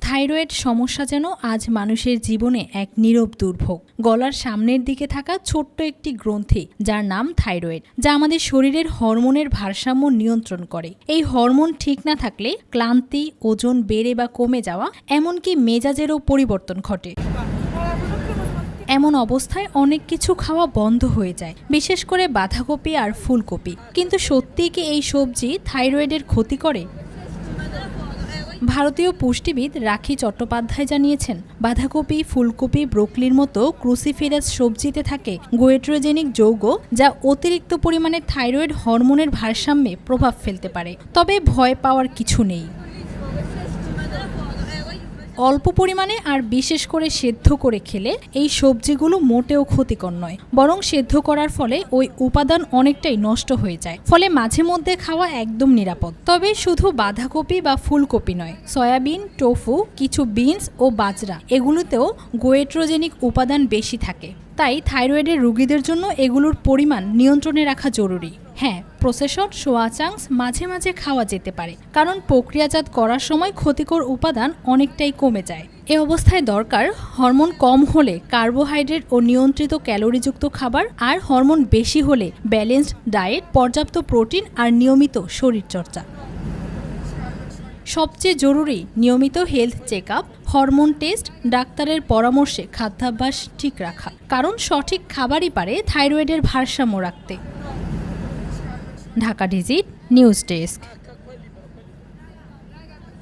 Thyroid সমস্যা যেন আজ মানুষের জীবনে এক নীরব দুর্ভোগ। গলার সামনের দিকে থাকা ছোট্ট একটি গ্রন্থি যার নাম থাইরয়েড, যা আমাদের শরীরের হরমোনের ভারসাম্য নিয়ন্ত্রণ করে। এই হরমোন ঠিক না থাকলে ক্লান্তি, ওজন বেড়ে বা কমে যাওয়া, এমনকি মেজাজেরও পরিবর্তন ঘটে। এমন অবস্থায় অনেক কিছু খাওয়া বন্ধ হয়ে যায়, বিশেষ করে বাঁধাকপি আর ফুলকপি। কিন্তু সত্যিই কি এই সবজি থাইরয়েডের ক্ষতি করে? ভারতীয় পুষ্টিবিদ রাখি চট্টোপাধ্যায় জানিয়েছেন, বাঁধাকপি, ফুলকপি, ব্রোকলির মতো ক্রুসিফেরাস সবজিতে থাকে গোয়েট্রোজেনিক যৌগ, যা অতিরিক্ত পরিমাণে থাইরয়েড হরমোনের ভারসাম্যে প্রভাব ফেলতে পারে। তবে ভয় পাওয়ার কিছু নেই। অল্প পরিমাণে আর বিশেষ করে সেদ্ধ করে খেলে এই সবজিগুলো মোটেও ক্ষতিকর নয়, বরং সেদ্ধ করার ফলে ওই উপাদান অনেকটাই নষ্ট হয়ে যায়। ফলে মাঝে মধ্যে খাওয়া একদম নিরাপদ। তবে শুধু বাঁধাকপি বা ফুলকপি নয়, সয়াবিন, টোফু, কিছু বিনস ও বাজরা, এগুলোতেও গোয়েট্রোজেনিক উপাদান বেশি থাকে। তাই থাইরয়েডের রোগীদের জন্য এগুলোর পরিমাণ নিয়ন্ত্রণে রাখা জরুরি। হ্যাঁ, প্রসেসড সোয়া চাংস মাঝে মাঝে খাওয়া যেতে পারে, কারণ প্রক্রিয়াজাত করার সময় ক্ষতিকর উপাদান অনেকটাই কমে যায়। এ অবস্থায় দরকার হরমোন কম হলে কার্বোহাইড্রেট ও নিয়ন্ত্রিত ক্যালোরিযুক্ত খাবার, আর হরমোন বেশি হলে ব্যালেন্সড ডায়েট, পর্যাপ্ত প্রোটিন আর নিয়মিত শরীরচর্চা। সবচেয়ে জরুরি নিয়মিত health check up, hormone test, ডাক্তারের পরামর্শে খাদ্যাভ্যাস ঠিক রাখা, কারণ সঠিক খাবারই পারে থাইরয়েডের ভারসাম্য রাখতে। Dhaka digit news desk.